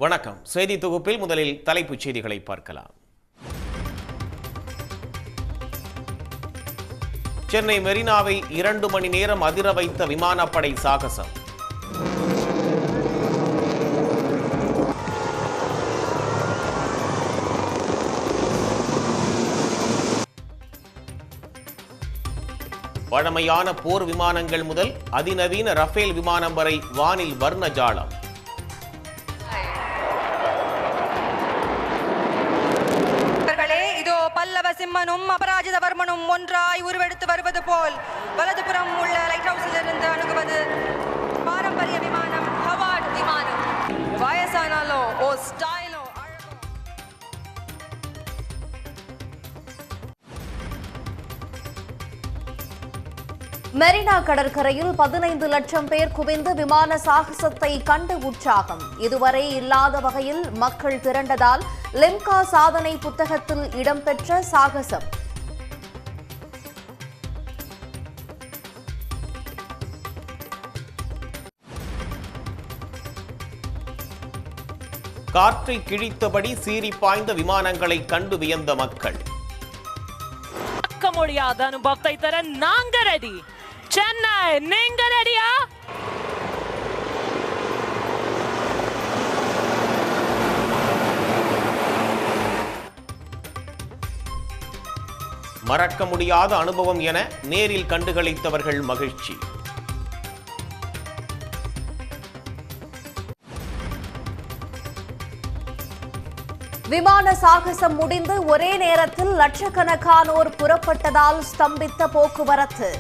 வணக்கம். செய்தி தொகுப்பில் முதலில் தலைப்புச் செய்திகளை பார்க்கலாம். சென்னை மெரினாவை 2 மணி நேரம் அதிர வைத்த விமானப்படை சாகசம். பழமையான போர் விமானங்கள் முதல் அதிநவீன ரஃபேல் விமானம் வரை வானில் வர்ண ஜாலம். இதோ பல்லவ சிம்மனும் அபராஜிதவர்மனும் ஒன்றாய் உருவெடுத்து வருவது போல் வலதுபுறம் உள்ள லைட் ஹவுஸில் இருந்து அணுகுவது பாரம்பரிய விமானம், ஹவார்ட் விமானம். வயசானாலோ ஓ ஸ்டைலோ மெரினா கடற்கரையில் 15 லட்சம் பேர் குவிந்து விமான சாகசத்தை கண்டு உற்சாகம். இதுவரை இல்லாத வகையில் மக்கள் திரண்டதால் லிம்கா சாதனை புத்தகத்தில் இடம்பெற்ற சாகசம். காற்றை கிழித்தபடி சீறி பாய்ந்த விமானங்களை கண்டு வியந்த மக்கள். முடியாத அனுபவத்தை தர நாங்க ரெடி. சென்னை, நீங்க ரெடியா? மறக்க முடியாத அனுபவம் என நேரில் கண்டுகளித்தவர்கள் மகிழ்ச்சி. விமான சாகசம் முடிந்து ஒரே நேரத்தில் லட்சக்கணக்கானோர் புறப்பட்டதால் ஸ்தம்பித்த போக்குவரத்து.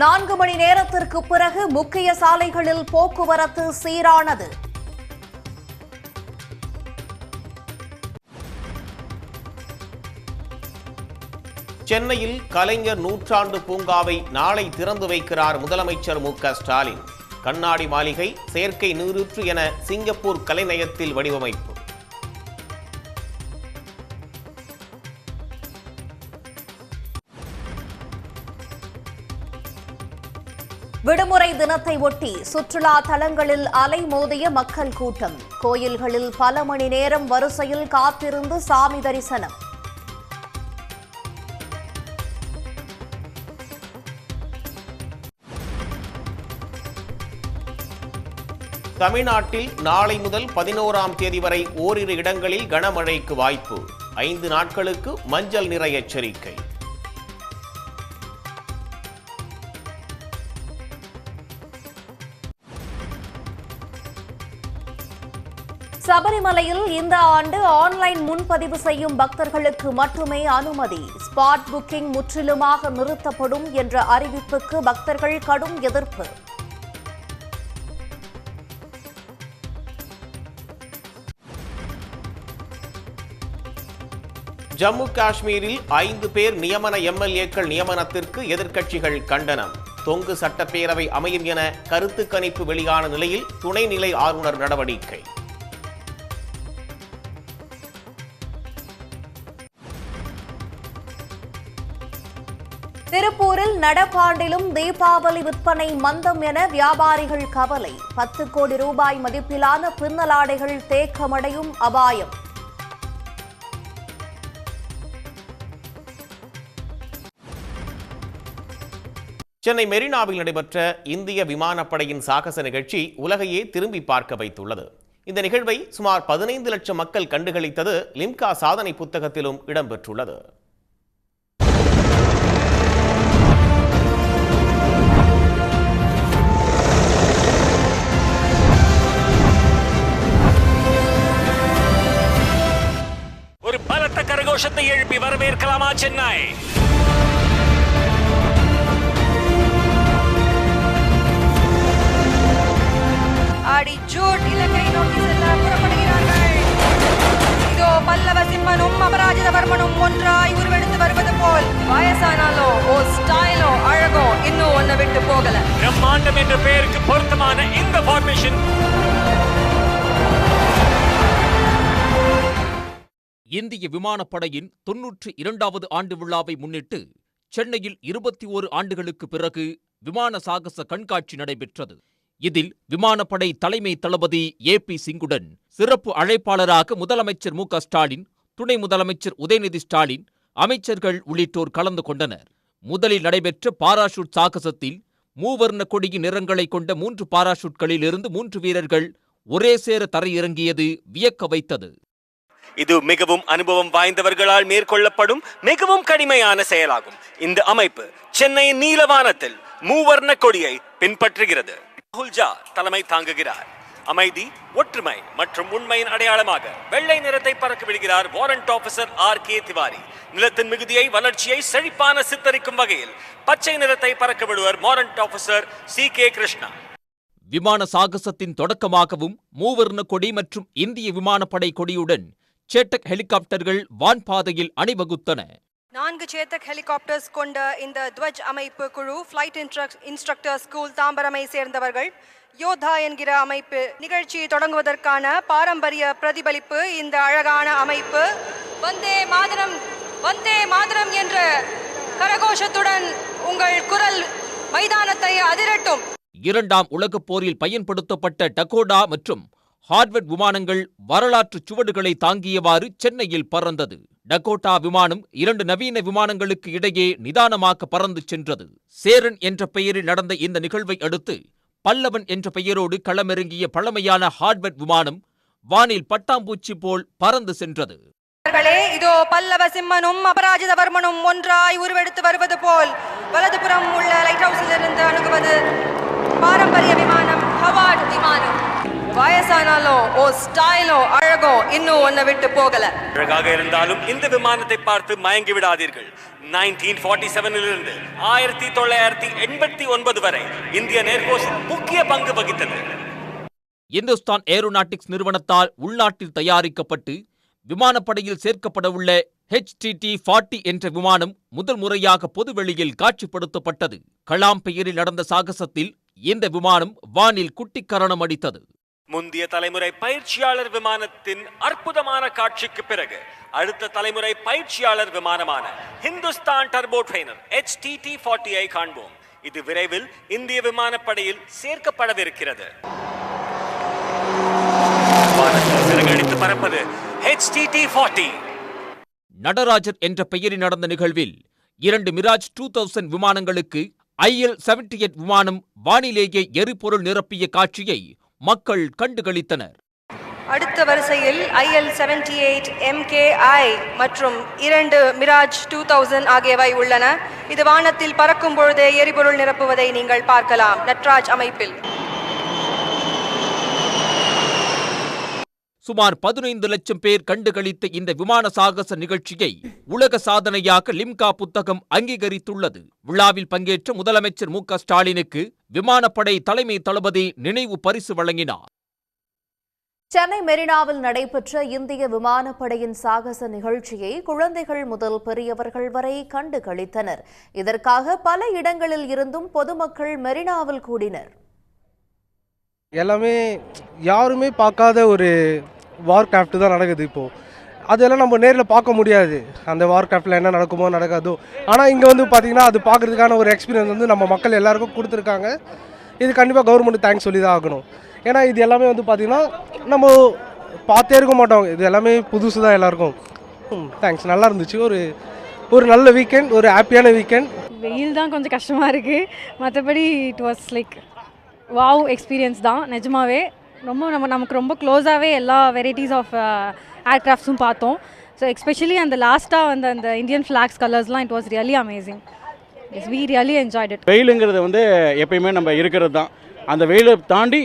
நான்கு மணி நேரத்திற்கு பிறகு முக்கிய சாலைகளில் போக்குவரத்து சீரானது. சென்னையில் கலைஞர் நூற்றாண்டு பூங்காவை நாளை திறந்து வைக்கிறார் முதலமைச்சர் மு.க.ஸ்டாலின். கண்ணாடி மாளிகை, செயற்கை நீரூற்று என சிங்கப்பூர் கலைநயத்தில் வடிவமைப்பு. விடுமுறை தினத்தை ஒட்டி சுற்றுலா தலங்களில் அலைமோதிய மக்கள் கூட்டம். கோயில்களில் பல மணி நேரம் வரிசையில் காத்திருந்து சாமி தரிசனம். தமிழ்நாட்டில் நாளை முதல் 11ஆம் தேதி வரை ஓரிரு இடங்களில் கனமழைக்கு வாய்ப்பு. 5 நாட்களுக்கு மஞ்சள் நிற எச்சரிக்கை. சபரிமலையில் இந்த ஆண்டு ஆன்லைன் முன்பதிவு செய்யும் பக்தர்களுக்கு மட்டுமே அனுமதி. ஸ்பாட் புக்கிங் முற்றிலுமாக நிறுத்தப்படும் என்ற அறிவிப்புக்கு பக்தர்கள் கடும் எதிர்ப்பு. ஜம்மு காஷ்மீரில் 5 பேர் நியமன எம்எல்ஏக்கள் நியமனத்திற்கு எதிர்க்கட்சிகள் கண்டனம். தொங்கு சட்டப்பேரவை அமையும் என கருத்து கணிப்பு வெளியான நிலையில் துணைநிலை ஆளுநர் நடவடிக்கை. திருப்பூரில் நடப்பாண்டிலும் தீபாவளி விற்பனை மந்தம் என வியாபாரிகள் கவலை. 10 கோடி ரூபாய் மதிப்பிலான பின்னலாடைகள் தேக்கமடையும் அபாயம். சென்னை மெரினாவில் நடைபெற்ற இந்திய விமானப்படையின் சாகச நிகழ்ச்சி உலகையே திரும்பி பார்க்க வைத்துள்ளது. இந்த நிகழ்வை சுமார் 15 லட்சம் மக்கள் கண்டுகளித்தது லிம்கா சாதனை புத்தகத்திலும் இடம்பெற்றுள்ளது. ஒரு பலத்த கரகோஷத்தை எழுப்பி வரவேற்கலாமா சென்னை? ஆடி ஜூட் இலக்கை நோக்கி செல்ல புறப்படுகிறார்கள். இதோ பல்லவ சிம்மனும் அபராஜிதவர்மனும் ஒன்றாய் உருவெடுத்து உருவெடுத்து வருவது போல் வயசானாலும் ஓ ஸ்டைலோ அழகோ இன்னும் ஒன்ன விட்டு போகல. பிரம்மாண்டம் என்ற பெயருக்கு பொருத்தமான இந்த ஃபார்மேஷன் இந்திய விமானப்படையின் 92வது ஆண்டு விழாவை முன்னிட்டு சென்னையில் 21 ஆண்டுகளுக்கு பிறகு விமான சாகச கண்காட்சி நடைபெற்றது. இதில் விமானப்படை தலைமை தளபதி ஏ.பி. சிங்குடன் சிறப்பு அழைப்பாளராக முதலமைச்சர் மு.க. ஸ்டாலின், துணை முதலமைச்சர் உதயநிதி ஸ்டாலின், அமைச்சர்கள் உள்ளிட்டோர் கலந்து கொண்டனர். முதலில் நடைபெற்ற பாராசூட் சாகசத்தில் மூவர்ண கொடியின் நிறங்களை கொண்ட 3 பாராசூட்களில் இருந்து 3 வீரர்கள் ஒரே சேர தரையிறங்கியது வியக்க வைத்தது. இது மிகவும் அனுபவம் வாய்ந்தவர்களால் மேற்கொள்ளப்படும் மிகவும் கடுமையான செயலாகும். இந்த அமைப்பு சென்னையின் நீலவானத்தில் மூவர்ண கொடியை பின்பற்றுகிறது. ராகுல் ஜா தலைமை தாங்குகிறார். அமைதி, ஒற்றுமை மற்றும் உண்மையின் அடையாளமாக வெள்ளை நிறத்தை பறக்க விடுகிறார் வாரண்ட் ஆபீசர் ஆர்.கே. திவாரி. நிலத்தின் மிகுதியை, வளர்ச்சியை செழிப்பான சித்தரிக்கும் வகையில் பச்சை நிறத்தை பறக்க விடுவர் வாரண்ட் ஆபீசர் சி.கே. கிருஷ்ணா. விமான சாகசத்தின் தொடக்கமாகவும் மூவர்ண கொடி மற்றும் இந்திய விமானப்படை கொடியுடன் சேட்டக் ஹெலிகாப்டர்கள் வான்பாதையில் அணிவகுத்தன. 4 சேத்தக் ஹெலிகாப்டர்ஸ் கொண்ட இந்த துவஜ் அமைப்பு குழு ஃபிளைட் இன்ஸ்ட்ரக்டர் ஸ்கூல் தாம்பரமை சேர்ந்தவர்கள். யோதா என்கிற அமைப்பு நிகழ்ச்சி தொடங்குவதற்கான பாரம்பரிய பிரதிபலிப்பு இந்த அழகான அமைப்பு. வந்தே மாதரம், வந்தே மாதரம் என்ற கரகோஷத்துடன் உங்கள் குரல் மைதானத்தை அதிரட்டும். 2ஆம் உலகப் போரில் பயன்படுத்தப்பட்ட டகோடா மற்றும் ஹார்வர்ட் விமானங்கள் வரலாற்று சுவடுகளை தாங்கியவாறு சென்னையில் பறந்தது. டகோட்டா விமானம் 2 நவீன விமானங்களுக்கு இடையே நிதானமாக பறந்து சென்றது. சேரன் என்ற பெயரில் நடந்த இந்த நிகழ்வை அடுத்து பல்லவன் என்ற பெயரோடு களமிறங்கிய பழமையான ஹார்வர்ட் விமானம் வானில் பட்டாம்பூச்சி போல் பறந்து சென்றது. இதோ பல்லவ சிம்மனும் அபராஜிதவர்மனும் ஒன்றாய் உருவெடுத்து வருவது போல் வலதுபுறம் உள்ள லைட் ஹவுஸில் இருந்து அணுகுவது பாரம்பரிய விமானம் ஹவார்ட் விமானம். வயசானாலும் ஓ ஸ்டைலோ அழகோ இன்னும் ஒன்ன விட்டு போகல. அழகாக இருந்தாலும் இந்த விமானத்தை பார்த்து மயங்கி விடாதீர்கள். 1947 1989 வரை இந்திய ஏர்போர்ஸ் முக்கிய பங்கு வகித்தது. இந்துஸ்தான் ஏரோநாட்டிக்ஸ் நிறுவனத்தால் உள்நாட்டில் தயாரிக்கப்பட்டு விமானப்படையில் சேர்க்கப்பட உள்ள HTT-40 என்ற விமானம் முதல் முறையாக பொதுவெளியில் காட்சிப்படுத்தப்பட்டது. கலாம் பெயரில் நடந்த சாகசத்தில் இந்த விமானம் வானில் குட்டிக்கரணம் அடித்தது. முந்தைய தலைமுறை பயிற்சியாளர் விமானத்தின் அற்புதமான காட்சிக்கு பிறகு அடுத்த தலைமுறை பயிற்சியாளர் விமானமான ஹிந்துஸ்தான் டர்போ ட்ரெய்னர் HTT-40 ஐ காண்போம். இது விரைவில் இந்திய விமானப்படையில் சேர்க்கப்படவிருக்கிறது. சிறகடித்து பறப்பது HTT-40. நடராஜர் என்ற பெயரில் நடந்த நிகழ்வில் 2 மிராஜ் 2000 விமானங்களுக்கு IL-78 விமானம் வானிலேயே எரிபொருள் நிரப்பிய காட்சியை மக்கள் கண்டுகளித்தனர். அடுத்த வரிசையில் IL-78 MKI மற்றும் 2 மிராஜ் 2000 ஆகியவை உள்ளன. இது வானத்தில் பறக்கும் பொழுதே எரிபொருள் நிரப்புவதை நீங்கள் பார்க்கலாம் நட்ராஜ் அமைப்பில். சுமார் 15 லட்சம் பேர் கண்டுகளித்த இந்த விமான சாகச நிகழ்ச்சியை உலக சாதனையாக லிம்கா புத்தகம் அங்கீகரித்துள்ளது. விழாவில் பங்கேற்ற முதலமைச்சர் மு.க. ஸ்டாலினுக்கு விமானப்படை தலைமை தளபதி நினைவு பரிசு வழங்கினார். சென்னை மெரினாவில் நடைபெற்ற இந்திய விமானப்படையின் சாகச நிகழ்ச்சியை குழந்தைகள் முதல் பெரியவர்கள் வரை கண்டு களித்தனர். இதற்காக பல இடங்களில் இருந்தும் பொதுமக்கள் மெரினாவில் கூடினர். எல்லாமே யாருமே பார்க்காத ஒரு வார் கிராஃப்ட் தான் நடக்குது இப்போது. அதெல்லாம் நம்ம நேரில் பார்க்க முடியாது, அந்த வார் கிராஃப்டில் என்ன நடக்குமோ நடக்காதோ. ஆனால் இங்கே வந்து பார்த்திங்கன்னா அது பார்க்குறதுக்கான ஒரு எக்ஸ்பீரியன்ஸ் வந்து நம்ம மக்கள் எல்லாருக்கும் கொடுத்துருக்காங்க. இது கண்டிப்பாக கவர்மெண்ட் தேங்க்ஸ் சொல்லி தான் ஆகணும். ஏன்னா இது எல்லாமே வந்து பார்த்திங்கன்னா நம்ம பார்த்தே இருக்க மாட்டோம், இது எல்லாமே புதுசு தான் எல்லாருக்கும். தேங்க்ஸ், நல்லா இருந்துச்சு. ஒரு நல்ல வீக்கெண்ட், ஒரு ஹாப்பியான வீக்கெண்ட். வெயில் தான் கொஞ்சம் கஷ்டமாக இருக்குது, மற்றபடி it was like wow experience தான் நிஜமாவே. நமக்கு ரொம்ப க்ளோஸாகவே எல்லா வெரைட்டிஸ் ஆஃப் ஏர்க்ராஃப்ட்ஸும் பார்த்தோம். ஸோ எஸ்பெஷலி அந்த லாஸ்ட்டாக வந்து அந்த இந்தியன் ஃப்ளாக்ஸ் கலர்ஸ்லாம் it was really amazing. Yes, we really enjoyed it. வெயிலுங்கிறது வந்து எப்பயுமே நம்ம இருக்கிறது தான். அந்த வெயிலை தாண்டி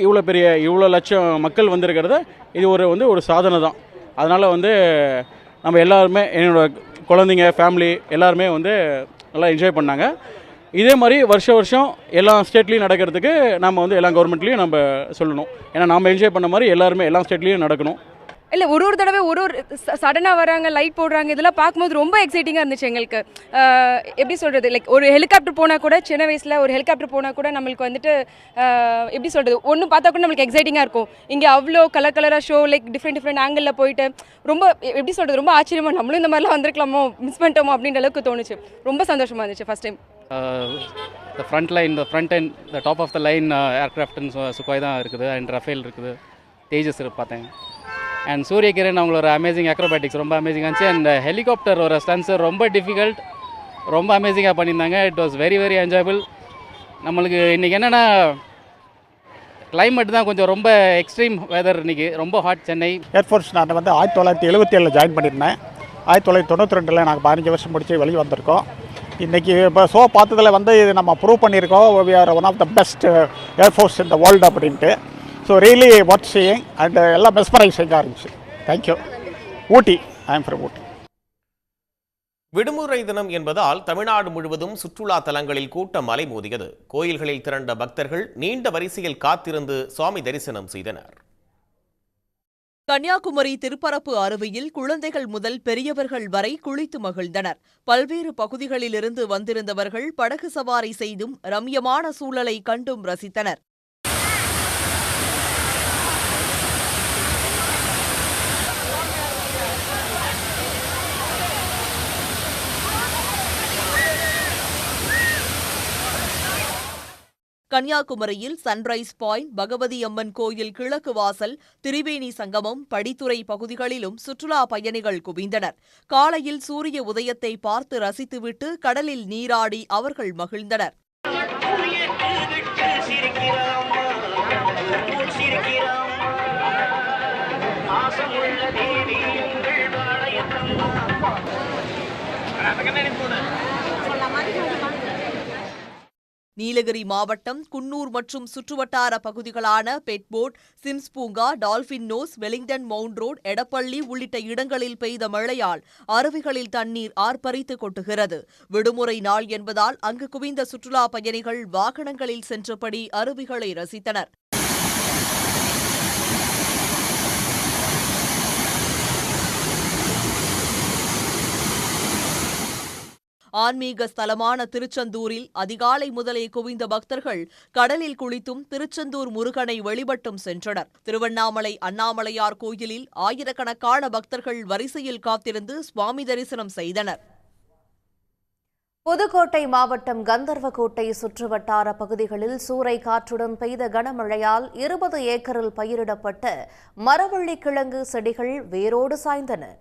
இவ்வளோ லட்சம் மக்கள் வந்திருக்கிறது இது ஒரு சாதனை தான். அதனால் வந்து நம்ம எல்லாருமே, என்னோடய குழந்தைங்க, ஃபேமிலி எல்லாருமே வந்து நல்லா என்ஜாய் பண்ணாங்க. இதே மாதிரி வருஷம் எல்லா ஸ்டேட்லேயும் நடக்கிறதுக்கு நம்ம வந்து எல்லா கவர்மெண்ட்லேயும் நம்ம சொல்லணும். ஏன்னா நம்ம என்ஜாய் பண்ண மாதிரி எல்லாருமே எல்லா ஸ்டேட்லேயும் நடக்கணும். இல்லை ஒரு தடவை ஒரு சடனாக வராங்க, லைட் போடுறாங்க, இதெல்லாம் பார்க்கும்போது ரொம்ப எக்ஸைட்டிங்காக இருந்துச்சு எங்களுக்கு. எப்படி சொல்கிறது, லைக் ஒரு ஹெலிகாப்டர் போனால் கூட, சின்ன வயசில் ஒரு ஹெலிகாப்டர் போனால் கூட நம்மளுக்கு வந்துட்டு எப்படி சொல்கிறது, ஒன்று பார்த்தா கூட நம்மளுக்கு எக்ஸைட்டிங்காக இருக்கும். இங்கே அவ்வளோ கலராக ஷோ, லைக் டிஃப்ரெண்ட் ஆங்கிளில் போயிட்டு ரொம்ப எப்படி சொல்கிறது, ரொம்ப ஆச்சரியமாக நம்மளும் இந்த மாதிரிலாம் வந்திருக்கலாமோ, மிஸ் பண்ணிட்டோமோ அப்படின்ற அளவுக்கு தோணுச்சு. ரொம்ப சந்தோஷமாக இருந்துச்சு first time. the front end, the top of the line aircraft Sukhoi தான் இருக்குது, அண்ட் ரஃபேல் இருக்குது, தேஜஸ் பார்த்தேன். அண்ட் சூரியகிரண் அவங்களோட அமேசிங் அக்ரோபேட்டிக்ஸ் ரொம்ப அமேசிங்காக இருந்துச்சு. அண்ட் ஹெலிகாப்டர் ஒரு ஸ்டன்ஸ் ரொம்ப டிஃபிகல்ட், ரொம்ப அமேசிங்காக பண்ணியிருந்தாங்க. It was very enjoyable. நம்மளுக்கு இன்றைக்கி என்னென்னா கிளைமேட் தான் கொஞ்சம் ரொம்ப எக்ஸ்ட்ரீம் வெதர், இன்றைக்கி ரொம்ப ஹாட். சென்னை ஏர்ஃபோர்ஸ் நான் 1977 ஜாயின் பண்ணியிருந்தேன். 1992 நாங்கள் 15 வருஷம் முடிச்சு வெளியே வந்திருக்கோம். இன்றைக்கி இப்போ ஷோ பார்த்ததில் இது நம்ம ப்ரூவ் பண்ணியிருக்கோம், we are one of the best air force in the world அப்படின்ட்டு. So really what seeing and எல்லாம் மெஸ்மரைசிங்காக இருந்துச்சு. Thank you. Ooty, I am from Ooty. விடுமுறை தினம் என்பதால் தமிழ்நாடு முழுவதும் சுற்றுலா தலங்களில் கூட்டம் அலைமோதியது. கோயில்களில் திரண்ட பக்தர்கள் நீண்ட வரிசையில் காத்திருந்து சுவாமி தரிசனம் செய்தனர். கன்னியாகுமரி திருப்பரப்பு அருவியில் குழந்தைகள் முதல் பெரியவர்கள் வரை குளித்து மகிழ்ந்தனர். பல்வேறு பகுதிகளிலிருந்து வந்திருந்தவர்கள் படகு சவாரி செய்தும் ரம்யமான சூழலை கண்டும் ரசித்தனர். கன்னியாகுமரியில் சன்ரைஸ் பாயிண்ட், பகவதி அம்மன் கோயில் கிழக்கு வாசல், திரிவேணி சங்கமம், படித்துறை பகுதிகளிலும் சுற்றுலா பயணிகள் குவிந்தனர். காலையில் சூரிய உதயத்தை பார்த்து ரசித்துவிட்டு கடலில் நீராடி அவர்கள் மகிழ்ந்தனர். நீலகிரி மாவட்டம் குன்னூர் மற்றும் சுற்றுவட்டார பகுதிகளான பெட்போர்ட், சிம்ஸ் பூங்கா, Dolphin Nose, Wellington Mount Road, Edappalli உள்ளிட்ட இடங்களில் பெய்த மழையால் அருவிகளில் தண்ணீர் ஆர்ப்பரித்து கொட்டுகிறது. விடுமுறை நாள் என்பதால் அங்கு குவிந்த சுற்றுலா பயணிகள் வாகனங்களில் சென்றபடி அருவிகளை ரசித்தனர். ஆன்மீக ஸ்தலமான திருச்செந்தூரில் அதிகாலை முதலே குவிந்த பக்தர்கள் கடலில் குளித்தும் திருச்செந்தூர் முருகனை வழிபட்டும் சென்றனர். திருவண்ணாமலை அண்ணாமலையார் கோயிலில் ஆயிரக்கணக்கான பக்தர்கள் வரிசையில் காத்திருந்து சுவாமி தரிசனம் செய்தனர். புதுக்கோட்டை மாவட்டம் கந்தர்வகோட்டை சுற்றுவட்டார பகுதிகளில் சூறை காற்றுடன் பெய்த கனமழையால் 20 ஏக்கரில் பயிரிடப்பட்ட மரவள்ளிக்கிழங்கு செடிகள் வேரோடு சாய்ந்தன.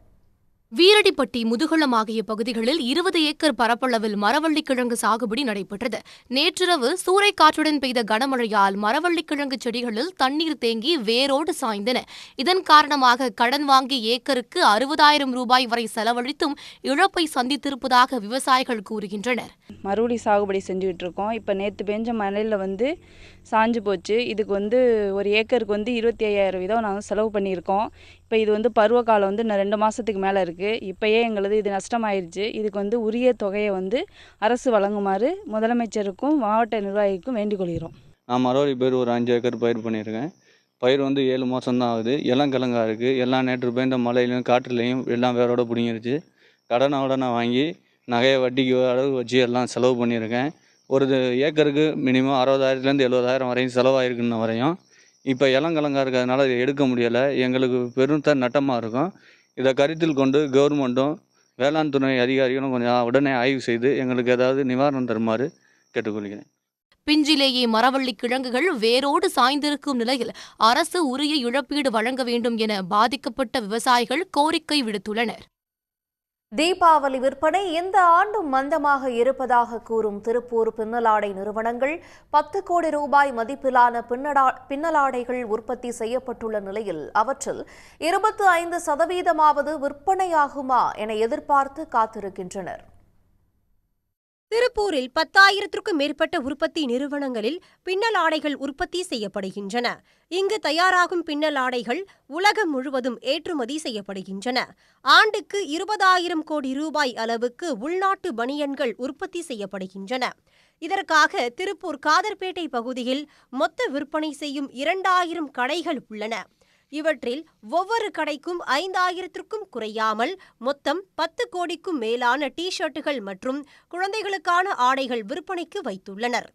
வீரடிப்பட்டி, முதுகுளம் ஆகிய பகுதிகளில் 20 ஏக்கர் பரப்பளவில் மரவள்ளிக்கிழங்கு சாகுபடி நடைபெற்றது. நேற்றிரவு சூறைக்காற்றுடன் பெய்த கனமழையால் மரவள்ளிக்கிழங்கு செடிகளில் தண்ணீர் தேங்கி வேரோடு சாய்ந்தன. இதன் காரணமாக கடன் வாங்கி ஏக்கருக்கு 60,000 ரூபாய் வரை செலவழித்தும் இழப்பை சந்தித்திருப்பதாக விவசாயிகள் கூறுகின்றனர். மறுபடி சாகுபடி செஞ்சுக்கிட்டு இருக்கோம். இப்போ நேற்று பெஞ்ச மழையில் சாஞ்சு போச்சு. இதுக்கு ஒரு ஏக்கருக்கு 25,000 வீதம் நாங்கள் செலவு பண்ணியிருக்கோம். இப்போ இது பருவகாலம் இன்னும் 2 மாதத்துக்கு மேலே இருக்குது. இப்போயே எங்களது இது நஷ்டமாயிருச்சு. இதுக்கு உரிய தொகையை அரசு வழங்குமாறு முதலமைச்சருக்கும் மாவட்ட நிர்வாகிக்கும் வேண்டிக் கொள்கிறோம். நான் மறுபடி ஒரு 5 ஏக்கர் பயிர் பண்ணியிருக்கேன். பயிர் 7 மாதம் தான் ஆகுது. இளங்கிழங்கா இருக்குது. எல்லாம் நேற்று பெய்ந்த மழையிலையும் காற்றுலையும் எல்லாம் வேரோட பிடிங்கிருச்சு. கடனை வாங்கி நகையை வட்டிக்கு அளவு வச்சு எல்லாம் செலவு பண்ணியிருக்கேன். ஒரு ஏக்கருக்கு மினிமம் 60,000 70,000 வரையும் செலவாயிருக்குன்னு வரையும். இப்போ இளங்கிழங்கா இருக்கிறதுனால இதை எடுக்க முடியலை. எங்களுக்கு பெருத்த நட்டமாக இருக்கும். இதை கருத்தில் கொண்டு கவர்மெண்ட்டும் வேளாண் துறை அதிகாரிகளும் கொஞ்சம் உடனே ஆய்வு செய்து எங்களுக்கு ஏதாவது நிவாரணம் தருமாறு கேட்டுக்கொள்கிறேன். பிஞ்சிலேயே மரவள்ளி கிழங்குகள் வேரோடு சாய்ந்திருக்கும் நிலையில் அரசு உரிய இழப்பீடு வழங்க வேண்டும் என பாதிக்கப்பட்ட விவசாயிகள் கோரிக்கை விடுத்துள்ளனர். தீபாவளி விற்பனை இந்த ஆண்டும் மந்தமாக இருப்பதாக கூறும் திருப்பூர் பின்னலாடை நிறுவனங்கள் 10 கோடி ரூபாய் மதிப்பிலான பின்னலாடைகள் உற்பத்தி செய்யப்பட்டுள்ள நிலையில் அவற்றில் 25% விற்பனையாகுமா என எதிர்பார்த்து காத்திருக்கின்றனர். திருப்பூரில் 10,000க்கும் மேற்பட்ட உற்பத்தி நிறுவனங்களில் பின்னல் ஆடைகள் உற்பத்தி செய்யப்படுகின்றன. இங்கு தயாராகும் பின்னல் ஆடைகள் உலகம் முழுவதும் ஏற்றுமதி செய்யப்படுகின்றன. ஆண்டுக்கு 20,000 கோடி ரூபாய் அளவுக்கு உள்நாட்டு பனியன்கள் உற்பத்தி செய்யப்படுகின்றன. இதற்காக திருப்பூர் காதர்பேட்டை பகுதியில் மொத்த விற்பனை செய்யும் 2,000 கடைகள் உள்ளன. இவற்றில் ஒவ்வொரு கடைக்கும் 5000த்திற்கும் குறையாமல் மொத்தம் 10 கோடிக்கும் மேலான டி-ஷர்ட்டுகள் மற்றும் குழந்தைகளுக்கான ஆடைகள் விற்பனைக்கு வைத்துள்ளனர்.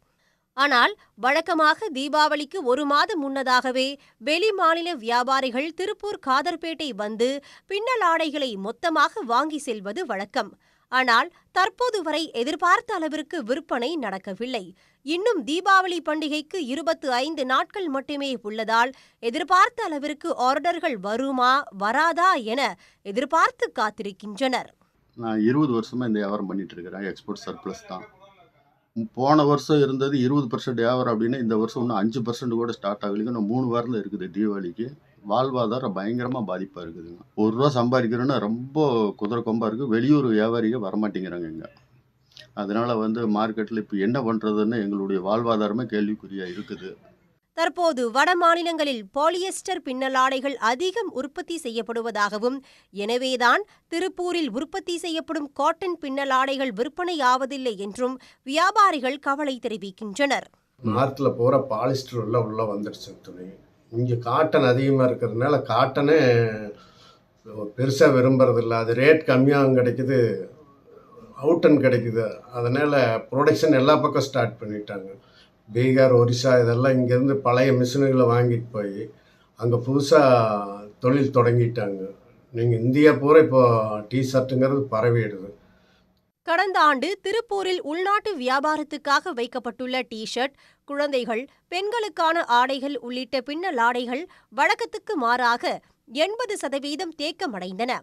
ஆனால் வழக்கமாக தீபாவளிக்கு 1 மாதம் முன்னதாகவே வெளி மாநில வியாபாரிகள் திருப்பூர் காதர்பேட்டை வந்து பின்னல் ஆடைகளை மொத்தமாக வாங்கி செல்வது வழக்கம். ஆனால் தற்போது வரை எதிர்பார்த்த அளவிற்கு விற்பனை நடக்கவில்லை. இன்னும் தீபாவளி பண்டிகைக்கு 25 நாட்கள் மட்டுமே உள்ளதால் எதிர்பார்த்த அளவிற்கு ஆர்டர்கள் வருமா வராதா என எதிர்பார்த்து காத்திருக்கின்றனர். நான் 20 வருஷமா இந்த வியாபாரம் பண்ணிட்டு இருக்கிறேன். எக்ஸ்போர்ட் சர்ப்ளஸ் தான். போன வருஷம் இருந்தது 20% வியாபாரம் அப்படின்னு இந்த வருஷம் இன்னும் 5% கூட ஸ்டார்ட் ஆகலைங்க. இன்னும் 3 வாரம் இருக்குது தீபாவளிக்கு. வாழ்வாதாரம் பயங்கரமாக பாதிப்பாக இருக்குதுங்க. ₹1 சம்பாதிக்கிறோன்னா ரொம்ப குதிரை கொம்பாக இருக்குது. வெளியூர் வியாபாரிக வரமாட்டேங்கிறாங்க இங்கே. அதனால் மார்க்கெட்டில் இப்போ என்ன பண்ணுறதுன்னு எங்களுடைய வாழ்வாதாரமே கேள்விக்குறியாக இருக்குது. தற்போது வட மாநிலங்களில் பாலியஸ்டர் பின்னலாடைகள் அதிகம் உற்பத்தி செய்யப்படுவதாகவும், எனவேதான் திருப்பூரில் உற்பத்தி செய்யப்படும் காட்டன் பின்னலாடைகள் விற்பனையாவதில்லை என்றும் வியாபாரிகள் கவலை தெரிவிக்கின்றனர். நார்த்தில் போகிற பாலிஸ்டர் உள்ள வந்துடுச்சு துணி. இங்கே காட்டன் அதிகமாக இருக்கிறதுனால காட்டனே பெருசாக விரும்புறதில்ல. அது ரேட் கம்மியாகவும் கிடைக்குது, அவுட்டன் கிடைக்குது. அதனால் ப்ரொடக்ஷன் எல்லா பக்கம் ஸ்டார்ட் பண்ணிட்டாங்க. பீகார், ஒரிசா இதெல்லாம் இங்கேருந்து பழைய மிஷினுகளை வாங்கிட்டு போய் அங்கே புதுசாக தொழில் தொடங்கிட்டாங்க. நீங்கள் இந்தியா பூரா இப்போ டி-ஷர்ட்டுங்கிறது பரவிடுது. கடந்த ஆண்டு திருப்பூரில் உள்நாட்டு வியாபாரத்துக்காக வைக்கப்பட்டுள்ள டி-ஷர்ட், குழந்தைகள், பெண்களுக்கான ஆடைகள் உள்ளிட்ட பின்னல் ஆடைகள் வழக்கத்துக்கு மாறாக 80% தேக்கமடைந்தன.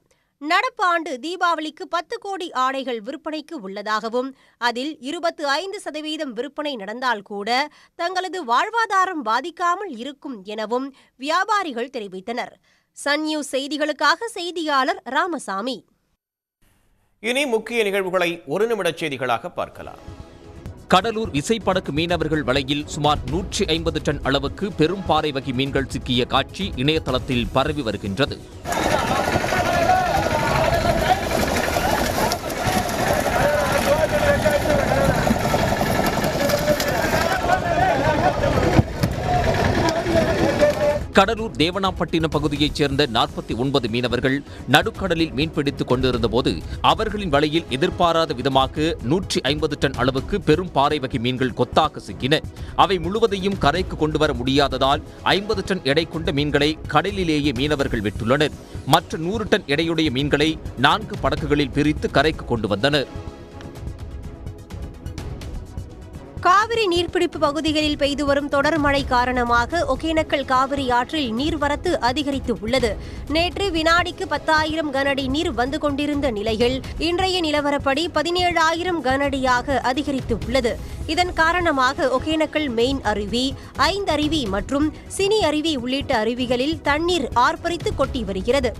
நடப்பு ஆண்டு தீபாவளிக்கு 10 கோடி ஆடைகள் விற்பனைக்கு உள்ளதாகவும், அதில் 25% விற்பனை நடந்தால் கூட தங்களது வாழ்வாதாரம் பாதிக்காமல் இருக்கும் எனவும் வியாபாரிகள் தெரிவித்தனர். சன் நியூஸ் செய்திகளுக்காக செய்தியாளர் ராமசாமி. இனி முக்கிய நிகழ்வுகளை 1 நிமிட செய்திகளாக பார்க்கலாம். கடலூர் விசைப்படகு மீனவர்கள் வலையில் சுமார் 150 டன் அளவுக்கு பெரும் பாறை வகை மீன்கள் சிக்கிய காட்சி இணையதளத்தில் பரவி வருகின்றது. கடலூர் தேவனாப்பட்டினம் பகுதியைச் சேர்ந்த 49 மீனவர்கள் நடுக்கடலில் மீன்பிடித்துக் கொண்டிருந்த போது அவர்களின் வலையில் எதிர்பாராத விதமாக 150 டன் அளவுக்கு பெரும் பாறை வகை மீன்கள் கொத்தாக சிக்கின. அவை முழுவதையும் கரைக்கு கொண்டுவர முடியாததால் 50 டன் எடை கொண்ட மீன்களை கடலிலேயே மீனவர்கள் விட்டுள்ளனர். மற்ற 100 டன் எடையுடைய மீன்களை 4 படகுகளில் பிரித்து கரைக்கு கொண்டு வந்தனர். காவிரி நீர்பிடிப்பு பகுதிகளில் பெய்து வரும் தொடர் மழை காரணமாக ஒகேனக்கல் காவிரி ஆற்றில் நீர்வரத்து அதிகரித்து உள்ளது. நேற்று வினாடிக்கு 10,000 கனஅடி நீர் வந்து கொண்டிருந்த நிலையில் இன்றைய நிலவரப்படி 17,000 கனஅடியாக அதிகரித்து உள்ளது. இதன் காரணமாக ஒகேனக்கல் மெயின் அருவி, 5 அருவி மற்றும் சினி அருவி உள்ளிட்ட அருவிகளில் தண்ணீர் ஆர்ப்பரித்து கொட்டி வருகிறது.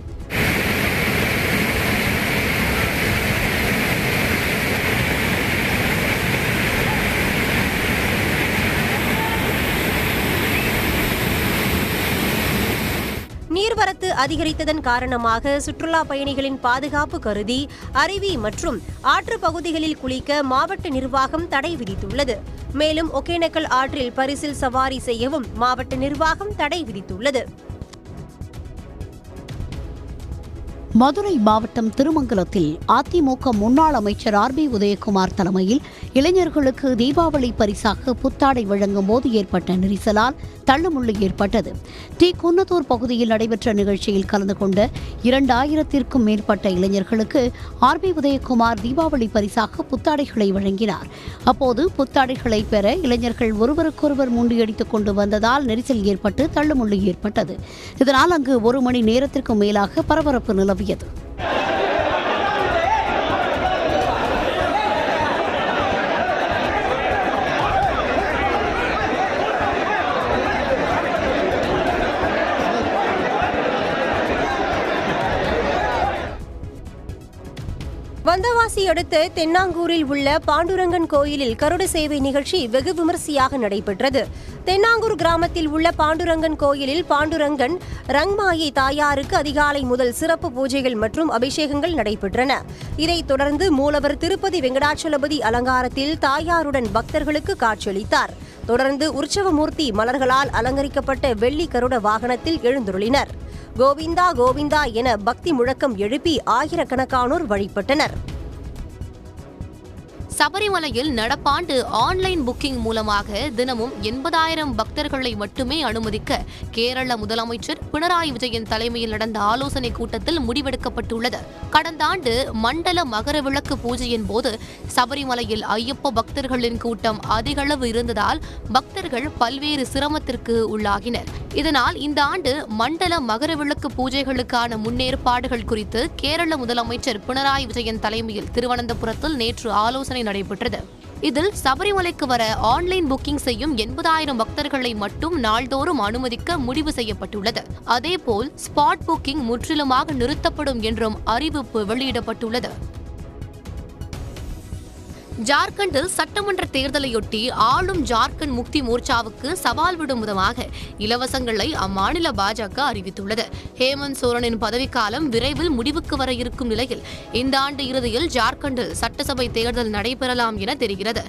நீர்வரத்து அதிகரித்ததன் காரணமாக சுற்றுலா பயணிகளின் பாதுகாப்பு கருதி அருவி மற்றும் ஆற்று பகுதிகளில் குளிக்க மாவட்ட நிர்வாகம் தடை விதித்துள்ளது. மேலும் ஒகேனக்கல் ஆற்றில் பரிசில் சவாரி செய்யவும் மாவட்ட நிர்வாகம் தடை விதித்துள்ளது. மதுரை மாவட்டம் திருமங்கலத்தில் அதிமுக முன்னாள் அமைச்சர் ஆர்.பி. உதயகுமார் தலைமையில் இளைஞர்களுக்கு தீபாவளி பரிசாக புத்தாடை வழங்கும் போது ஏற்பட்ட நெரிசலால் தள்ளுமுள்ளு ஏற்பட்டது. டி. குன்னத்தூர் பகுதியில் நடைபெற்ற நிகழ்ச்சியில் கலந்து கொண்ட 2000த்திற்கும் மேற்பட்ட இளைஞர்களுக்கு ஆர்.பி. உதயகுமார் தீபாவளி பரிசாக புத்தாடைகளை வழங்கினார். அப்போது புத்தாடைகளை பெற இளைஞர்கள் ஒருவருக்கொருவர் முண்டியடித்துக் கொண்டு வந்ததால் நெரிசல் ஏற்பட்டு தள்ளுமுள்ளு ஏற்பட்டது. இதனால் அங்கு 1 மணி நேரத்திற்கும் மேலாக பரபரப்பு நிலவியது. வந்தவாசி அடுத்த தென்னாங்கூரில் உள்ள பாண்டுரங்கன் கோயிலில் கருட சேவை நிகழ்ச்சி வெகு விமரிசையாக நடைபெற்றது. தென்னாங்கூர் கிராமத்தில் உள்ள பாண்டுரங்கன் கோயிலில் பாண்டுரங்கன் ரங்மாயை தாயாருக்கு அதிகாலை முதல் சிறப்பு பூஜைகள் மற்றும் அபிஷேகங்கள் நடைபெற்றன. இதைத் தொடர்ந்து மூலவர் திருப்பதி வெங்கடாச்சலபதி அலங்காரத்தில் தாயாருடன் பக்தர்களுக்கு காட்சியளித்தார். தொடர்ந்து உற்சவமூர்த்தி மலர்களால் அலங்கரிக்கப்பட்ட வெள்ளி கருட வாகனத்தில் எழுந்துருளினர். கோவிந்தா கோவிந்தா என பக்தி முழக்கம் எழுப்பி ஆயிரக்கணக்கானோர் வழிபட்டனர். சபரிமலையில் நடப்பாண்டு ஆன்லைன் புக்கிங் மூலமாக தினமும் 80,000 பக்தர்களை மட்டுமே அனுமதிக்க கேரள முதலமைச்சர் பினராயி விஜயன் தலைமையில் நடந்த ஆலோசனை கூட்டத்தில் முடிவெடுக்கப்பட்டுள்ளது. கடந்த ஆண்டு மண்டல மகர விளக்கு பூஜையின் போது சபரிமலையில் ஐயப்ப பக்தர்களின் கூட்டம் அதிகளவு இருந்ததால் பக்தர்கள் பல்வேறு சிரமத்திற்கு உள்ளாகினர். இதனால் இந்த ஆண்டு மண்டல மகர விளக்கு பூஜைகளுக்கான முன்னேற்பாடுகள் குறித்து கேரள முதலமைச்சர் பினராயி விஜயன் தலைமையில் திருவனந்தபுரத்தில் நேற்று ஆலோசனை நடைபெற்றது. இதில் சபரிமலைக்கு வர ஆன்லைன் புக்கிங் செய்யும் 80,000 பக்தர்களை மட்டும் நாள்தோறும் அனுமதிக்க முடிவு செய்யப்பட்டுள்ளது. அதேபோல் ஸ்பாட் புக்கிங் முற்றிலுமாக நிறுத்தப்படும் என்றும் அறிவிப்பு வெளியிடப்பட்டுள்ளது. ஜார்க்கண்டில் சட்டமன்ற தேர்தலையொட்டி ஆளும் ஜார்க்கண்ட் முக்தி மோர்ச்சாவுக்கு சவால் விடும் விதமாக இலவசங்களை அம்மாநில பாஜக அறிவித்துள்ளது. ஹேமந்த் சோரனின் பதவிக்காலம் விரைவில் முடிவுக்கு வர இருக்கும் நிலையில் இந்த ஆண்டு இறுதியில் ஜார்க்கண்டில் சட்டசபை தேர்தல் நடைபெறலாம் என தெரிகிறது.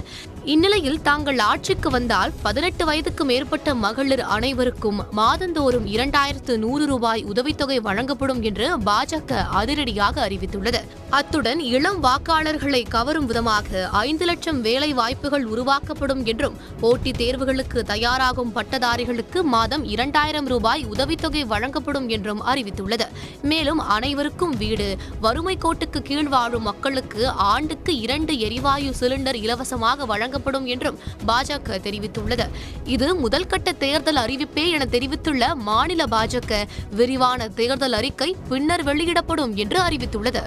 இந்நிலையில் தாங்கள் ஆட்சிக்கு வந்தால் 18 வயதுக்கு மேற்பட்ட மகளிர் அனைவருக்கும் மாதந்தோறும் 2,100 ரூபாய் உதவித்தொகை வழங்கப்படும் என்று பாஜக அதிரடியாக அறிவித்துள்ளது. அத்துடன் இளம் வாக்காளர்களை கவரும் விதமாக 5 லட்சம் வேலை வாய்ப்புகள் உருவாக்கப்படும் என்றும் போட்டித் தேர்வுகளுக்கு தயாராகும் பட்டதாரிகளுக்கு மாதம் 2,000 ரூபாய் உதவித்தொகை வழங்கப்படும் என்றும் அறிவித்துள்ளது. மேலும் அனைவருக்கும் வீடு, வறுமை கோட்டுக்கு கீழ் வாழும் மக்களுக்கு ஆண்டுக்கு 2 எரிவாயு சிலிண்டர் இலவசமாக வழங்கப்படும் என்றும் பாஜக தெரிவித்துள்ளது. இது முதல் கட்ட தேர்தல் அறிவிப்பே என தெரிவித்துள்ள மாநில பாஜக விரிவான தேர்தல் அறிக்கை பின்னர் வெளியிடப்படும் என்று அறிவித்துள்ளது.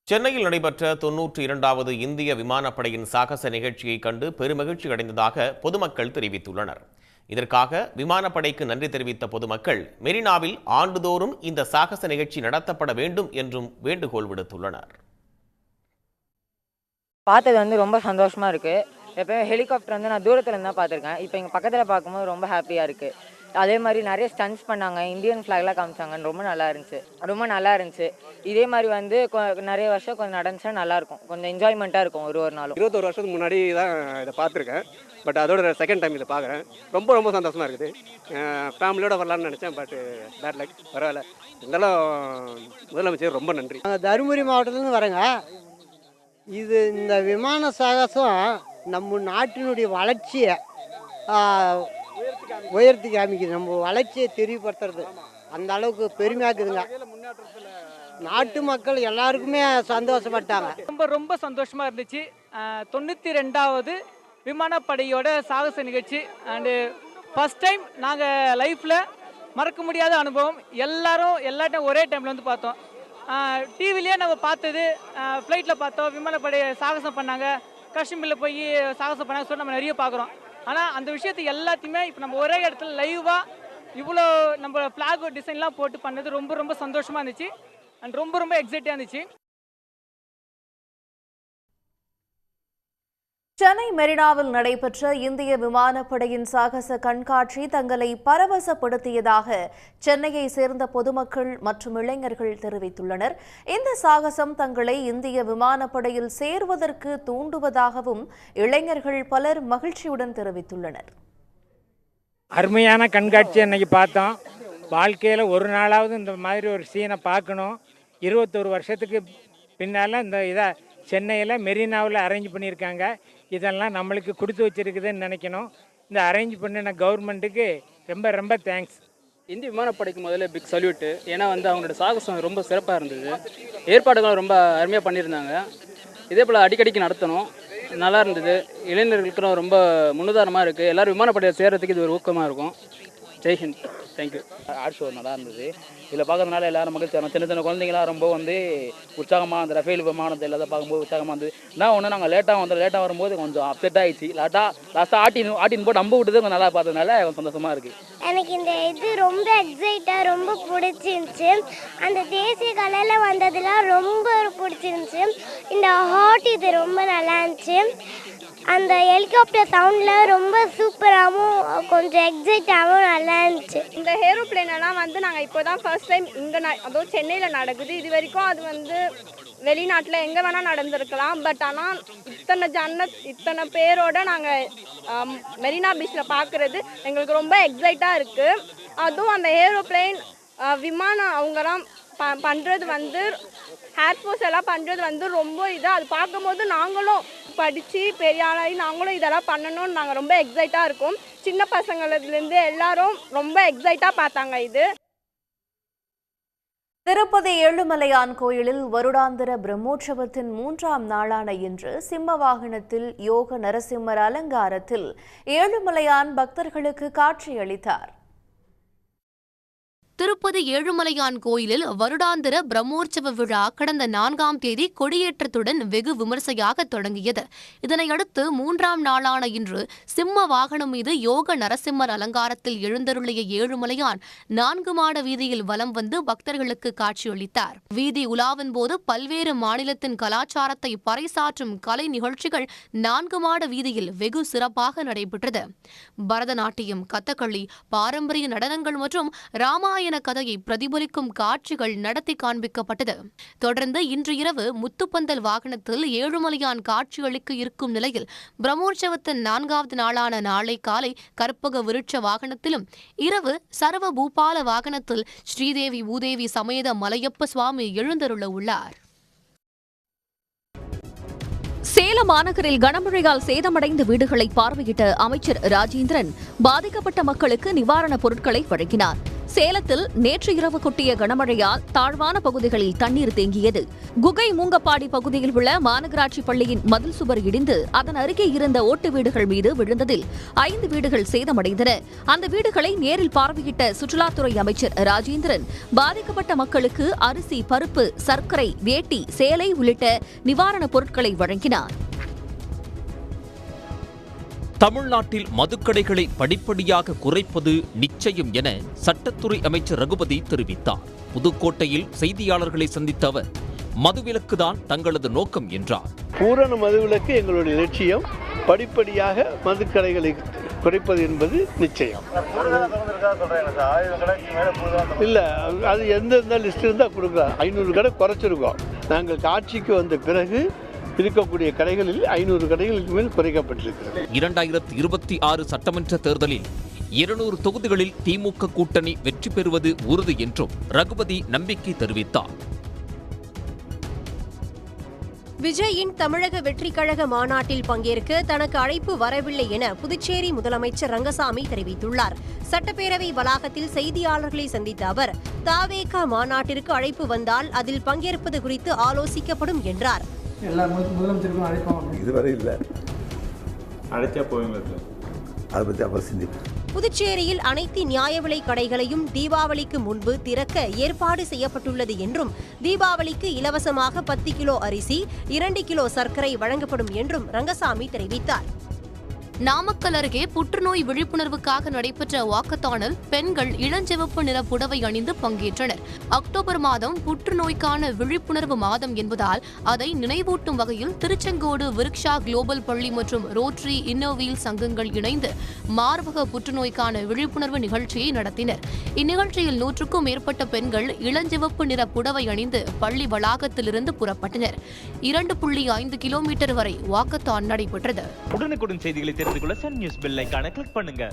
சென்னையில் நடைபெற்ற 92வது இந்திய விமானப்படையின் சாகச நிகழ்ச்சியை கண்டு பெருமகிழ்ச்சி அடைந்ததாக பொதுமக்கள் தெரிவித்துள்ளனர். இதற்காக விமானப்படைக்கு நன்றி தெரிவித்த பொதுமக்கள் மெரினாவில் ஆண்டுதோறும் இந்த சாகச நிகழ்ச்சி நடத்தப்பட வேண்டும் என்றும் வேண்டுகோள் விடுத்துள்ளனர். பார்த்தது ரொம்ப சந்தோஷமா இருக்கு. எப்பவுமே ஹெலிகாப்டர் நான் தூரத்துல இருந்தா பார்த்துருக்கேன். இப்போ இங்கே பக்கத்தில் பார்க்கும்போது ரொம்ப ஹாப்பியாக இருக்கு. அதே மாதிரி நிறைய ஸ்டன்ஸ் பண்ணாங்க, இந்தியன் ஃப்ளாக்லாம் காமிச்சாங்க, ரொம்ப நல்லா இருந்துச்சு. இதே மாதிரி நிறைய வருஷம் கொஞ்சம் நடந்துச்சுன்னா நல்லா இருக்கும், கொஞ்சம் என்ஜாய்மெண்ட்டாக இருக்கும். ஒரு நாளும் 21 வருஷத்துக்கு முன்னாடி தான் இதை பார்த்துருக்கேன். பட் அதோட செகண்ட் டைம் இதை பார்க்குறேன். ரொம்ப சந்தோஷமாக இருக்குது. ஃபேமிலியோட வரலான்னு நினச்சேன், பட் பேட் லக், பரவாயில்ல. இருந்தாலும் முதலமைச்சர் ரொம்ப நன்றி. தருமபுரி மாவட்டத்துலேருந்து வரேங்க. இந்த விமான சாகசம் நம்ம நாட்டினுடைய வளர்ச்சியை உயர்த்தி காமிக்குது, நம்ம வளர்ச்சியை தெரியப்படுத்துறது. அந்த அளவுக்கு பெருமையாக்குதுங்க. நாட்டு மக்கள் எல்லாருக்குமே சந்தோஷப்பட்டாங்க. ரொம்ப சந்தோஷமா இருந்துச்சு. 92வது விமானப்படையோட சாகச நிகழ்ச்சி அண்டு ஃபர்ஸ்ட் டைம் நாங்கள் லைஃப்பில் மறக்க முடியாத அனுபவம். எல்லாத்தையும் ஒரே டைமில் பார்த்தோம். டிவிலேயே நம்ம பார்த்தது, ஃப்ளைட்டில் பார்த்தோம், விமானப்படை சாகசம் பண்ணாங்க, காஷ்மீரில் போய் சாகசம் பண்ணாங்க சொல்லி நம்ம நிறைய பார்க்குறோம். ஆனால் அந்த விஷயத்தை எல்லாத்தையுமே இப்போ நம்ம ஒரே இடத்துல லைவாக இவ்வளோ நம்ம ஃப்ளாக் டிசைன்லாம் போட்டு பண்ணது ரொம்ப சந்தோஷமாக இருந்துச்சு அண்ட் ரொம்ப எக்ஸைட்டாக இருந்துச்சு. சென்னை மெரினாவில் நடைபெற்ற இந்திய விமானப்படையின் சாகச கண்காட்சி தங்களை பரவசப்படுத்தியதாக சென்னையை சேர்ந்த பொதுமக்கள் மற்றும் இளைஞர்கள் தெரிவித்துள்ளனர். இந்த சாகசம் தங்களை இந்திய விமானப்படையில் சேர்வதற்கு தூண்டுவதாகவும் இளைஞர்கள் பலர் மகிழ்ச்சியுடன் தெரிவித்துள்ளனர். அருமையான கண்காட்சி அன்னைக்கு பார்த்தோம். வாழ்க்கையில் ஒரு நாளாவது இந்த மாதிரி ஒரு சீனை பார்க்கணும். 21 வருஷத்துக்கு பின்னால் இந்த இதை சென்னையில் மெரினாவில் அரேஞ்ச் பண்ணியிருக்காங்க. இதெல்லாம் நம்மளுக்கு கொடுத்து வச்சிருக்குதுன்னு நினைக்கணும். இந்த அரேஞ்ச் பண்ணின கவர்மெண்ட்டுக்கு ரொம்ப தேங்க்ஸ். இந்திய விமானப்படைக்கு முதல்ல பிக் சல்யூட்டு. ஏன்னா அவங்களோட சாகசம் ரொம்ப சிறப்பாக இருந்தது. ஏற்பாடுகளும் ரொம்ப அருமையாக பண்ணியிருந்தாங்க. இதே போல் அடிக்கடிக்கு நடத்தணும், நல்லா இருந்தது. இளைஞர்களுக்கும் ரொம்ப முன்னுதாரணமாக இருக்குது. எல்லோரும் விமானப்படையை சேர்கிறதுக்கு இது ஒரு ஊக்கமாக இருக்கும். ஜெய்ஹிந்த், தேங்க்யூ. ஆர்ட் ஷோ நல்லா இருந்தது. இதில் பார்க்கறதுனால எல்லாரும் மகிழ்ச்சியாக சின்ன குழந்தைங்களாம் ரொம்ப உற்சாகமாக அந்த ரஃபேல் விமானத்தை எல்லாத்தையும் பார்க்கும்போது உற்சாகமாக இருந்தது. நாங்கள் லேட்டாக வரும்போது கொஞ்சம் அப்செட் ஆகிடுச்சு. லாஸ்ட்டாக ஆட்டின் போட்டு நம்ப விட்டது கொஞ்சம் நல்லா பார்த்ததுனால கொஞ்சம் சந்தோஷமாக இருக்குது. எனக்கு இந்த இது ரொம்ப எக்ஸைட்டாக ரொம்ப பிடிச்சிருந்துச்சு. அந்த தேசிய கலையில் வந்ததுலாம் ரொம்ப பிடிச்சிருந்துச்சு. இந்த ஹாட் இது ரொம்ப நல்லா இருந்துச்சு. அந்த ஹெலிகாப்டர் சவுண்டில் ரொம்ப சூப்பராகவும் கொஞ்சம் எக்ஸைட்டாகவும் நல்லா இருந்துச்சு. இந்த ஏரோப்ளேனெல்லாம் நாங்கள் இப்போ தான் ஃபர்ஸ்ட் டைம் இங்கே அதுவும் சென்னையில் நடக்குது. இது வரைக்கும் அது வெளிநாட்டில் எங்கே வேணால் நடந்திருக்கலாம். பட் ஆனால் இத்தனை பேரோட நாங்கள் மெரினா பீச்சில் பார்க்குறது எங்களுக்கு ரொம்ப எக்ஸைட்டாக இருக்குது. அதுவும் அந்த ஏரோப்ளேன் விமானம் அவங்கலாம் பண்ணுறது வந்து ஏர்ஃபோர்ஸ் எல்லாம் பண்ணுறது வந்து ரொம்ப இதாக அது பார்க்கும்போது நாங்களும் படித்து பெரிய ஆளாகி நாங்களும் இதெல்லாம் பண்ணணும்னு நாங்கள் ரொம்ப எக்ஸைட்டாக இருக்கோம். சின்ன பசங்கள்லேருந்து எல்லாரும் ரொம்ப எக்ஸைட்டாக பார்த்தாங்க இது. திருப்பதி ஏழுமலையான் கோயிலில் வருடாந்திர பிரம்மோற்சவத்தின் 3ஆம் நாளான இன்று சிம்ம வாகனத்தில் யோக நரசிம்மர் அலங்காரத்தில் ஏழுமலையான் பக்தர்களுக்கு காட்சியளித்தார். திருப்பதி ஏழுமலையான் கோயிலில் வருடாந்திர பிரம்மோற்சவ விழா கடந்த 4ஆம் தேதி கொடியேற்றத்துடன் வெகு விமர்சையாக தொடங்கியது. இதனையடுத்து 3ஆம் நாளான இன்று சிம்ம வாகனம் மீது யோக நரசிம்மர் அலங்காரத்தில் எழுந்தருளிய ஏழுமலையான் 4 மாட வீதியில் வலம் வந்து பக்தர்களுக்கு காட்சியளித்தார். வீதி உலாவின் போது பல்வேறு மாநிலத்தின் கலாச்சாரத்தை பறைசாற்றும் கலை நிகழ்ச்சிகள் 4 மாட வீதியில் வெகு சிறப்பாக நடைபெற்றது. பரதநாட்டியம், கதகளி, பாரம்பரிய நடனங்கள் மற்றும் ராமாயண கதையை பிரதிபலிக்கும் காட்சிகள் நடத்தி காண்பிக்கப்பட்டது. தொடர்ந்து இன்று இரவு முத்துப்பந்தல் வாகனத்தில் ஏழுமலையான் காட்சியளிக்க இருக்கும் நிலையில் பிரம்மோற்சவத்தின் 4வது நாளான நாளை காலை கற்பக விருட்ச வாகனத்திலும் இரவு சர்வ பூபால வாகனத்தில் ஸ்ரீதேவி பூதேவி சமேத மலையப்ப சுவாமி எழுந்தருள உள்ளார். சேலம் மாநகரில் கனமழையால் சேதமடைந்த வீடுகளை பார்வையிட்ட அமைச்சர் ராஜேந்திரன் பாதிக்கப்பட்ட மக்களுக்கு நிவாரணப் பொருட்களை வழங்கினார். சேலத்தில் நேற்று இரவு கொட்டிய கனமழையால் தாழ்வான பகுதிகளில் தண்ணீர் தேங்கியது. குகை மூங்கப்பாடி பகுதியில் உள்ள மாநகராட்சி பள்ளியின் மதில் சுவர் இடிந்து அதன் அருகே இருந்த ஓட்டு வீடுகள் மீது விழுந்ததில் 5 வீடுகள் சேதமடைந்தன. அந்த வீடுகளை நேரில் பார்வையிட்ட சுற்றுலாத்துறை அமைச்சர் ராஜேந்திரன் பாதிக்கப்பட்ட மக்களுக்கு அரிசி, பருப்பு, சர்க்கரை, வேட்டி, சேலை உள்ளிட்ட நிவாரணப் பொருட்களை வழங்கினார். தமிழ்நாட்டில் மதுக்கடைகளை படிப்படியாக குறைப்பது நிச்சயம் என சட்டத்துறை அமைச்சர் ரகுபதி தெரிவித்தார். புதுக்கோட்டையில் செய்தியாளர்களை சந்தித்த அவர் மதுவிலக்குதான் தங்களது நோக்கம் என்றார். பூரண மதுவிலக்கு எங்களுடைய லட்சியம். படிப்படியாக மதுக்கடைகளை குறைப்பது என்பது நிச்சயம். இல்லை, அது எந்தெந்த லிஸ்ட் இருந்தால் கொடுக்குறாங்க. 500 கடை குறைச்சிருக்கோம். நாங்கள் ஆட்சிக்கு வந்த பிறகு இருக்கக்கூடிய கடைகளில் 500 கடைகளுக்கு மேல் குறைக்கப்பட்டிருக்கிறது. 2026 சட்டமன்ற தேர்தலில் 200 தொகுதிகளில் திமுக கூட்டணி வெற்றி பெறுவது உறுதி என்றும் ரகுபதி நம்பிக்கை தெரிவித்தார். விஜயின் தமிழக வெற்றிக் கழக மாநாட்டில் பங்கேற்க தனக்கு அழைப்பு வரவில்லை என புதுச்சேரி முதலமைச்சர் ரங்கசாமி தெரிவித்துள்ளார். சட்டப்பேரவை வளாகத்தில் செய்தியாளர்களை சந்தித்த அவர் தாவேகா மாநாட்டிற்கு அழைப்பு வந்தால் அதில் பங்கேற்பது குறித்து ஆலோசிக்கப்படும் என்றார். எல்லா முதலமைச்சருக்கும் அழைப்பாங்க. இதுவரை இல்லை, அழைச்சா போவீங்க. அதை பற்றி அப்புறம் சிந்திப்பேன். புதுச்சேரியில் அனைத்து நியாய விலை கடைகளையும் தீபாவளிக்கு முன்பு திறக்க ஏற்பாடு செய்யப்பட்டுள்ளது என்றும் தீபாவளிக்கு இலவசமாக 10 கிலோ அரிசி, 2 கிலோ சர்க்கரை வழங்கப்படும் என்றும் ரங்கசாமி தெரிவித்தார். நாமக்கல் அருகே புற்றுநோய் விழிப்புணர்வுக்காக நடைபெற்ற வாக்கத்தானில் பெண்கள் இளஞ்சிவப்பு நிற புடவை அணிந்து பங்கேற்றனர். அக்டோபர் மாதம் புற்றுநோய்க்கான விழிப்புணர்வு மாதம் என்பதால் அதை நினைவூட்டும் வகையில் திருச்செங்கோடு விருக்ஷா குளோபல் பள்ளி மற்றும் ரோட்டரி இன்னோவீல் சங்கங்கள் இணைந்து மார்பக புற்றுநோய்க்கான விழிப்புணர்வு நிகழ்ச்சியை நடத்தினர். இந்நிகழ்ச்சியில் 100க்கும் மேற்பட்ட பெண்கள் இளஞ்சிவப்பு நிற புடவை அணிந்து பள்ளி வளாகத்திலிருந்து புறப்பட்டனர். 2.5 கிலோமீட்டர் வரை வாக்கத்தான் நடைபெற்றது. உடனுக்குடன் செய்திகளை தெரிந்து கொள்ள சன் நியூஸ் பெல் ஐகானை கிளிக் பண்ணுங்க.